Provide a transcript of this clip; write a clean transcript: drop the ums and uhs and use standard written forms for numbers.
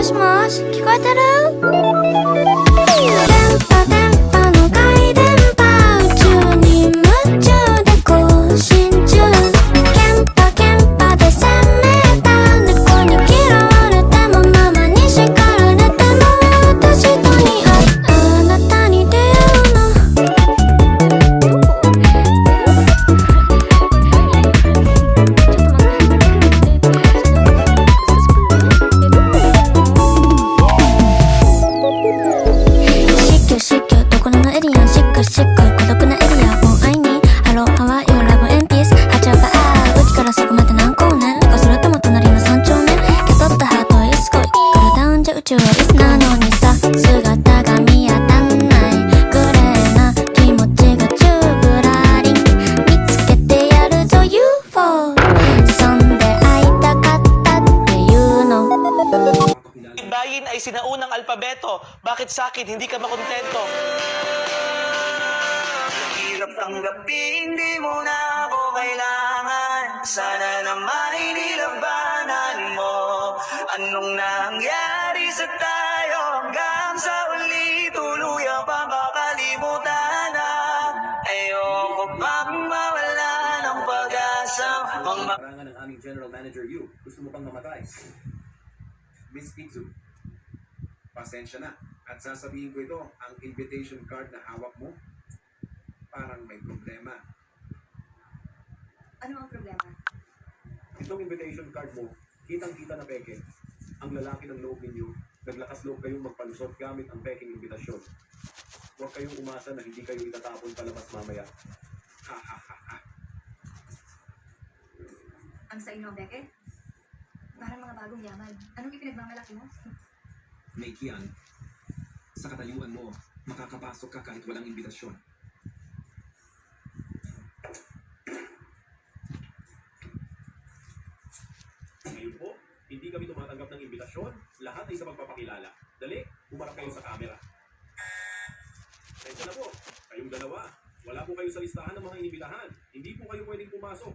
しもし、聞こえてる？電波の回電波、宇宙に夢中で更新中。ケンパで1000メーター、猫に嫌われてもママに叱られても、私とにあなたに出会うの。しっきょどこのエリア、しっか孤独なエリアを会いに、ハローハワイオラブエンピース、八丁かうちからそこまで何光年か、それとも隣の三丁目、受け取ったハートはイスコイからダウンじゃ宇宙はリスなのにさ、姿が見当たんないグレーな気持ちがチューブラリン、見つけてやるぞ UFO、 そんで会いたかったっていうの。Bayin ay sinaunang alpabeto. Bakit sa akin hindi ka makontento? Hirap tanggapin, di mo na ako kailangan. Sana naman inilabanan mo. Anong nangyari sa tayo hanggang sa uli tuluyan pang kakalimutan na. Ayoko pang mawala ng pag-asa. Karangan ng aming General Manager Yu, gusto mo pang mamatay? Miss Itzu, pasensya na. At sasabihin ko ito, ang invitation card na hawak mo, parang may problema. Ano ang problema? Itong invitation card mo, kitang-kita na peke. Ang lalaki ng loob ninyo, naglakas loob kayong magpalusot gamit ang peking imbitasyon. Huwag kayong umasa na hindi kayo itatapon palabas mamaya. Ha ha ha ha. Ang sa inyo, Beke? Parang mga bagong yaman. Anong ipinagmamalaki mo? Meikian, sa katayuan mo, makakapasok ka kahit walang imbitasyon. Ngayon po, hindi kami tumatanggap ng imbitasyon. Lahat ay sa pagpapakilala. Dali, humarap kayo sa camera. Tensya na po, kayong dalawa. Wala po kayo sa listahan ng mga inibitahan. Hindi po kayo pwedeng pumasok.